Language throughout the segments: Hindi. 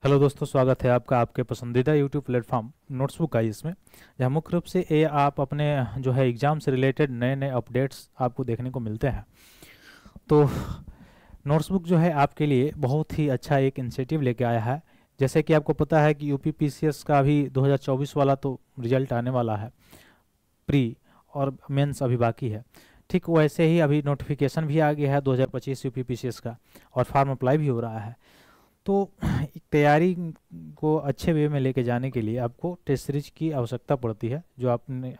हेलो दोस्तों, स्वागत है आपका आपके पसंदीदा यूट्यूब प्लेटफॉर्म नोट्सबुक का इसमें, जहाँ मुख्य रूप से ये आप अपने जो है एग्ज़ाम से रिलेटेड नए नए अपडेट्स आपको देखने को मिलते हैं। तो नोट्सबुक जो है आपके लिए बहुत ही अच्छा एक इनिशिएटिव लेके आया है। जैसे कि आपको पता है कि यूपी पीसीएस का भी 2024 वाला तो रिजल्ट आने वाला है, प्री और मेंस अभी बाकी है। ठीक वैसे ही अभी नोटिफिकेशन भी आ गया है 2025 यूपी पीसीएस का, और फॉर्म अप्लाई भी हो रहा है। तो तैयारी को अच्छे वे में लेके जाने के लिए आपको टेस्ट सीरीज की आवश्यकता पड़ती है। जो आपने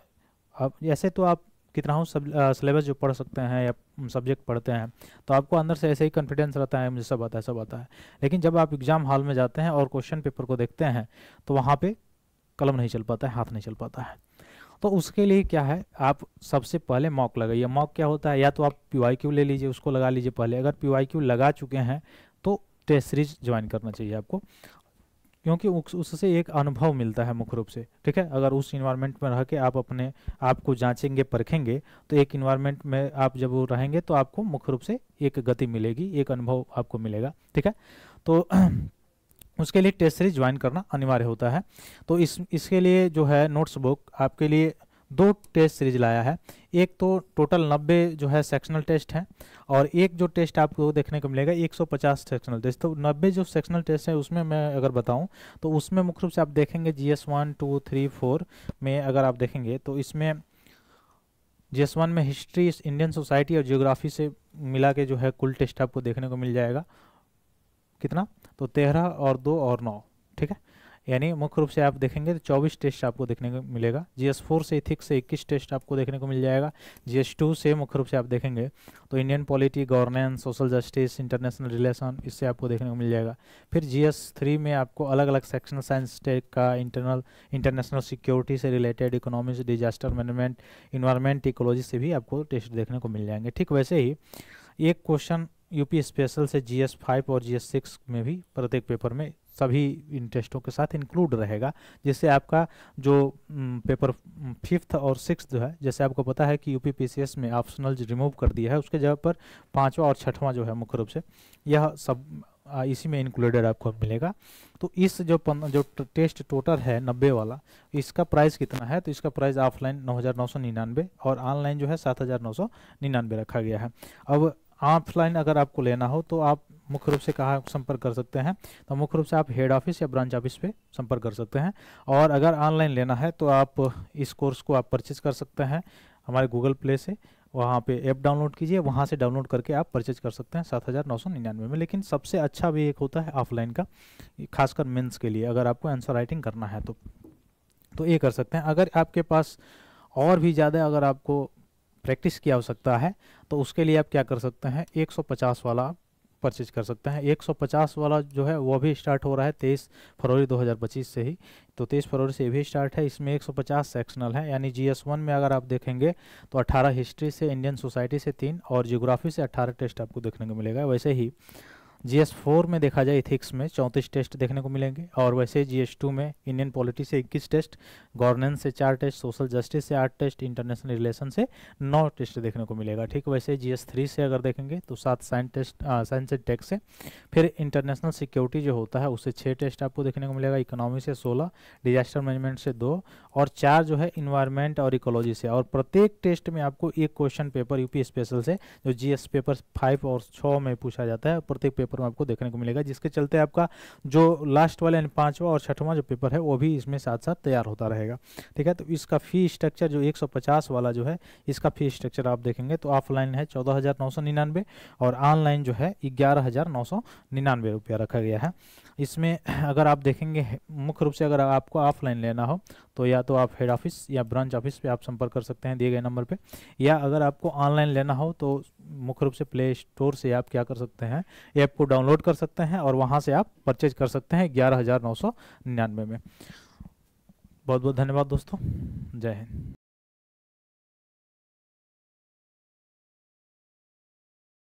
आप ऐसे तो आप कितना हो सब सिलेबस जो पढ़ सकते हैं या सब्जेक्ट पढ़ते हैं, तो आपको अंदर से ऐसे ही कॉन्फिडेंस रहता है मुझे सब आता है सब आता है। लेकिन जब आप एग्ज़ाम हॉल में जाते हैं और क्वेश्चन पेपर को देखते हैं तो वहाँ पे कलम नहीं चल पाता है, हाथ नहीं चल पाता है। तो उसके लिए क्या है, आप सबसे पहले मॉक लगाइए। मॉक क्या होता है, या तो आप PYQ ले लीजिए, उसको लगा लीजिए पहले। अगर PYQ लगा चुके हैं तो टेस्ट सीरीज ज्वाइन करना चाहिए आपको, क्योंकि उससे एक अनुभव मिलता है मुख्य रूप से। ठीक है, अगर उस इन्वायरमेंट में रह के आप अपने आप को जांचेंगे परखेंगे, तो एक इन्वायरमेंट में आप जब वो रहेंगे तो आपको मुख्य रूप से एक गति मिलेगी, एक अनुभव आपको मिलेगा। ठीक है, तो उसके लिए टेस्ट सीरीज ज्वाइन करना अनिवार्य होता है। तो इसके लिए जो है नोट्स बुक आपके लिए दो टेस्ट सीरीज लाया है। एक तो टोटल 90 जो है सेक्शनल टेस्ट हैं, और एक जो टेस्ट आपको देखने को मिलेगा 150 सेक्शनल टेस्ट। तो 90 जो सेक्शनल टेस्ट है उसमें मैं अगर बताऊं तो उसमें मुख्य रूप से आप देखेंगे GS 1, 2, 3, 4 में अगर आप देखेंगे तो इसमें GS 1 में हिस्ट्री, इंडियन सोसाइटी और जियोग्राफी से मिला के जो है कुल टेस्ट आपको देखने को मिल जाएगा। कितना, तो 13 और 2 और 9। ठीक है, यानी मुख्य रूप से आप देखेंगे तो 24 टेस्ट आपको देखने को मिलेगा। GS 4 से इथिक्स से 21 टेस्ट आपको देखने को मिल जाएगा। GS 2 से मुख्य रूप से आप देखेंगे तो Indian polity, governance, social justice, international relation, इससे आपको देखने को मिल जाएगा। फिर GS 3 में आपको अलग अलग सेक्शनल साइंस टेक का इंटरनेशनल सिक्योरिटी से related, economics, disaster management, environment, ecology से भी आपको टेस्ट देखने को मिल जाएंगे। ठीक वैसे ही एक क्वेश्चन यूपी स्पेशल से GS 5 और GS 6 में भी प्रत्येक पेपर में सभी इन टेस्टों के साथ इंक्लूड रहेगा, जिससे आपका जो पेपर 5th और 6th जो है, जैसे आपको पता है कि यूपी पीसीएस में ऑप्शनल रिमूव कर दिया है, उसके जगह पर 5वां और 6वां जो है मुख्य रूप से यह सब इसी में इंक्लूडेड आपको मिलेगा। तो इस जो टेस्ट टोटल है 90 वाला, इसका प्राइस कितना है, तो इसका प्राइस ऑफलाइन 9,999 और ऑनलाइन जो है 7,999 रखा गया है। अब ऑफलाइन अगर आपको लेना हो तो आप मुख्य रूप से कहाँ संपर्क कर सकते हैं, तो मुख्य रूप से आप हेड ऑफिस या ब्रांच ऑफिस पे संपर्क कर सकते हैं। और अगर ऑनलाइन लेना है तो आप इस कोर्स को आप परचेज कर सकते हैं हमारे गूगल प्ले से। वहाँ पे ऐप डाउनलोड कीजिए, वहाँ से डाउनलोड करके आप परचेज कर सकते हैं 7,999 में। लेकिन सबसे अच्छा भी एक होता है ऑफलाइन का, खासकर मेंस के लिए, अगर आपको आंसर राइटिंग करना है तो ये कर सकते हैं। अगर आपके पास और भी ज़्यादा अगर आपको प्रैक्टिस की आवश्यकता है तो उसके लिए आप क्या कर सकते हैं, 150 वाला परचेज कर सकते हैं। 150 वाला जो है वो भी स्टार्ट हो रहा है 23 फरवरी 2025 से ही, तो 23 फरवरी से भी स्टार्ट है। इसमें 150 सेक्शनल है, यानी GS 1 में अगर आप देखेंगे तो 18 हिस्ट्री से, इंडियन सोसाइटी से 3 और जियोग्राफी से 18 टेस्ट आपको देखने को मिलेगा। वैसे ही GS 4 में देखा जाए इथिक्स में 34 टेस्ट देखने को मिलेंगे, और वैसे GS 2 में इंडियन पॉलिटी से 21 टेस्ट, गवर्नेंस से 4 टेस्ट, सोशल जस्टिस से 8 टेस्ट, इंटरनेशनल रिलेशन से 9 टेस्ट देखने को मिलेगा। ठीक वैसे GS 3 से अगर देखेंगे तो 7 साइंस एंड टेक से, फिर इंटरनेशनल सिक्योरिटी जो होता है उससे 6 टेस्ट आपको देखने को मिलेगा, इकोनॉमी से 16, डिजास्टर मैनेजमेंट से 2 और 4 जो है इन्वायरमेंट और इकोलॉजी से। और प्रत्येक टेस्ट में आपको एक क्वेश्चन पेपर यूपी स्पेशल से जो GS पेपर 5 और 6 में पूछा जाता है, प्रत्येक पेपर में आपको देखने को मिलेगा, जिसके चलते आपका जो लास्ट वाले 5वां और 6वां जो पेपर है वो भी इसमें साथ साथ तैयार होता रहेगा। ठीक है, तो इसका फी स्ट्रक्चर जो 150 वाला जो है, इसका फी स्ट्रक्चर आप देखेंगे तो ऑफलाइन है 14,999 और ऑनलाइन जो है 11,999 रुपया रखा गया है। इसमें अगर आप देखेंगे मुख्य रूप से अगर आपको ऑफलाइन लेना हो तो या तो आप हेड ऑफिस या ब्रांच ऑफिस पे आप संपर्क कर सकते हैं दिए गए नंबर पे, या अगर आपको ऑनलाइन लेना हो तो मुख्य रूप से प्ले स्टोर से आप क्या कर सकते हैं, ऐप को डाउनलोड कर सकते हैं और वहाँ से आप परचेज कर सकते हैं 11,999 में। बहुत बहुत धन्यवाद दोस्तों, जय हिंद।